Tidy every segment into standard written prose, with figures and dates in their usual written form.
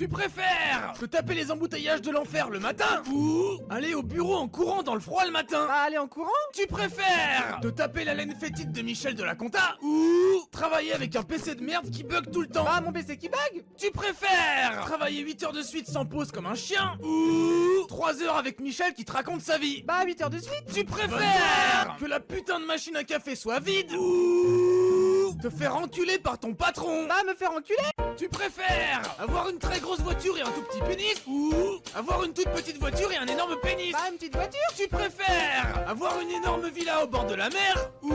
Tu préfères te taper les embouteillages de l'enfer le matin ou aller au bureau en courant dans le froid le matin? Bah aller en courant. Tu préfères te taper la laine fétide de Michel de la Compta ou travailler avec un PC de merde qui bug tout le temps? Bah mon PC qui bug. Tu préfères travailler 8 heures de suite sans pause comme un chien ou 3 heures avec Michel qui te raconte sa vie? Bah 8 heures de suite. Tu préfères que la putain de machine à café soit vide ou te faire enculer par ton patron? Bah me faire enculer. Tu préfères avoir une très grosse voiture et un tout petit pénis ou avoir une toute petite voiture et un énorme pénis? Bah une petite voiture. Tu préfères avoir une énorme villa au bord de la mer ou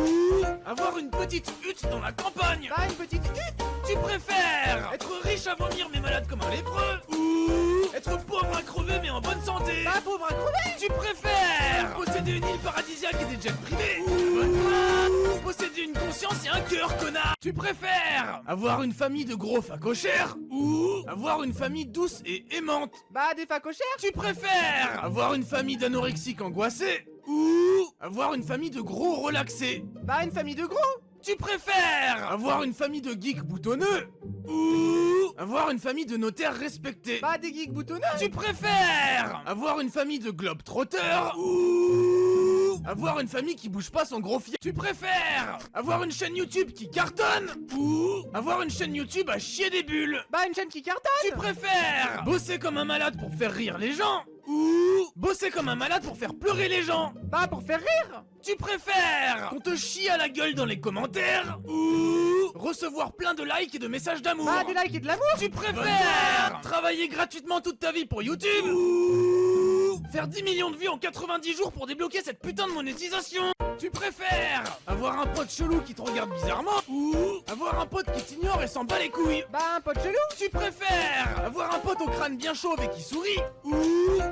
avoir une petite hutte dans la campagne? Bah une petite hutte. Tu préfères être riche à vomir mais malade comme un lépreux ou être pauvre à crever mais en bonne santé? Bah pauvre à crever. Tu préfères posséder une île paradisiaque et des jets privés ou posséder une conscience et un cœur, connard? Tu préfères avoir une famille de gros facochères ou avoir une famille douce et aimante? Bah des facochères. Tu préfères avoir une famille d'anorexiques angoissés ou avoir une famille de gros relaxés? Bah une famille de gros. Tu préfères avoir une famille de geeks boutonneux ou avoir une famille de notaires respectés? Bah des geeks boutonneux. Tu préfères avoir une famille de globetrotters ou avoir une famille qui bouge pas son gros fier? Tu préfères avoir une chaîne YouTube qui cartonne ou avoir une chaîne YouTube à chier des bulles? Bah une chaîne qui cartonne. Tu préfères bosser comme un malade pour faire rire les gens ou bosser comme un malade pour faire pleurer les gens? Bah pour faire rire. Tu préfères qu'on te chie à la gueule dans les commentaires ou recevoir plein de likes et de messages d'amour? Bah des likes et de l'amour. Tu préfères travailler gratuitement toute ta vie pour YouTube ou faire 10 millions de vues en 90 jours pour débloquer cette putain de monétisation? Tu préfères avoir un pote chelou qui te regarde bizarrement ou avoir un pote qui t'ignore et s'en bat les couilles? Bah un pote chelou. Tu préfères avoir un pote au crâne bien chauve et qui sourit ou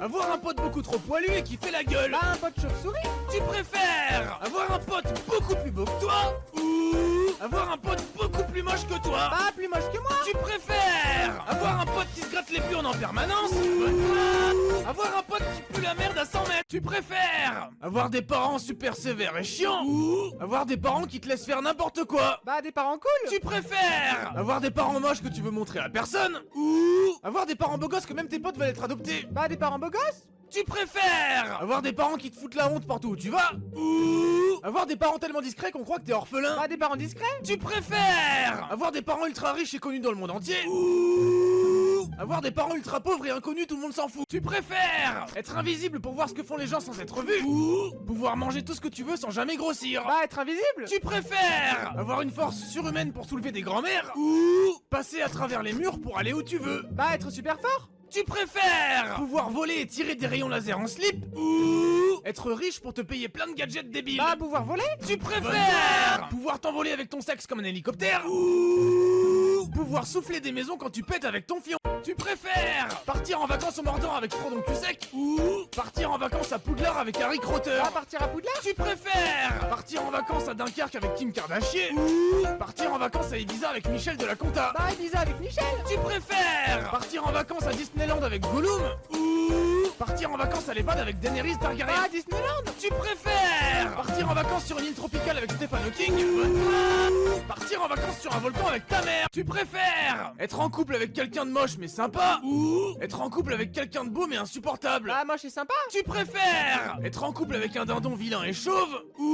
avoir un pote beaucoup trop poilu et qui fait la gueule? Bah un pote chauve-souris. Tu préfères avoir un pote beaucoup plus beau que toi ou avoir un pote beaucoup plus moche que toi? Bah plus moche que moi. Tu préfères avoir un pote qui se gratte les burnes en permanence ou avoir un pote qui pue la merde à 100 mètres? Tu préfères avoir des parents super sévères et chiants ou avoir des parents qui te laissent faire n'importe quoi? Bah des parents cool. Tu préfères avoir des parents moches que tu veux montrer à personne ou avoir des parents beaux gosses que même tes potes veulent être adoptés? Bah des parents beaux gosses. Tu préfères avoir des parents qui te foutent la honte partout où tu vas ou avoir des parents tellement discrets qu'on croit que t'es orphelin? Bah des parents discrets. Tu préfères avoir des parents ultra riches et connus dans le monde entier ou avoir des parents ultra pauvres et inconnus, tout le monde s'en fout? Tu préfères être invisible pour voir ce que font les gens sans être vu ou pouvoir manger tout ce que tu veux sans jamais grossir? Bah être invisible. Tu préfères avoir une force surhumaine pour soulever des grands-mères ou passer à travers les murs pour aller où tu veux? Bah être super fort. Tu préfères pouvoir voler et tirer des rayons laser en slip ou être riche pour te payer plein de gadgets débiles? Bah pouvoir voler. Tu préfères pouvoir t'envoler avec ton sexe comme un hélicoptère ou pouvoir souffler des maisons quand tu pètes avec ton fion? Tu préfères partir en vacances au Mordor avec Frodon Cul-Sec ou partir en vacances à Poudlard avec Harry Crotter? Bah partir à Poudlard. Tu préfères partir en vacances à Dunkerque avec Kim Kardashian ou partir en vacances à Ibiza avec Michel de la Compta? Bah Ibiza avec Michel. Tu préfères partir en vacances à Disneyland avec Gollum ou partir en vacances à l'EHPAD avec Daenerys Targaryen? Bah Disneyland. Tu préfères partir en vacances sur une île tropicale avec Stephen Hawking ou partir en vacances sur un volcan avec ta mère? Tu préfères être en couple avec quelqu'un de moche mais sympa ou être en couple avec quelqu'un de beau mais insupportable? Bah moche et sympa. Tu préfères être en couple avec un dindon vilain et chauve ou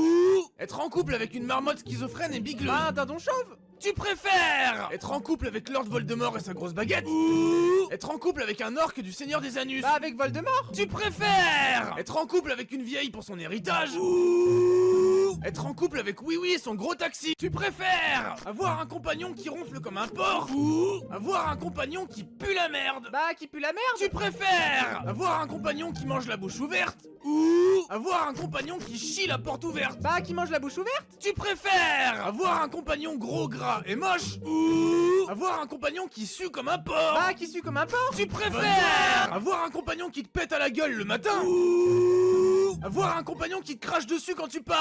être en couple avec une marmotte schizophrène et bigleuse? Bah un dindon chauve. Tu préfères être en couple avec Lord Voldemort et sa grosse baguette ou être en couple avec un orque du Seigneur des Anus? Bah avec Voldemort. Tu préfères être en couple avec une vieille pour son héritage ou être en couple avec Oui Oui et son gros taxi? Tu préfères avoir un compagnon qui ronfle comme un porc ou avoir un compagnon qui pue la merde? Bah qui pue la merde. Tu préfères avoir un compagnon qui mange la bouche ouverte ou avoir un compagnon qui chie la porte ouverte? Bah qui mange la bouche ouverte. Tu préfères avoir un compagnon gros, gras et moche ou avoir un compagnon qui sue comme un porc? Bah qui sue comme un porc. Tu préfères avoir un compagnon qui te pète à la gueule le matin ou avoir un compagnon qui te crache dessus quand tu pars?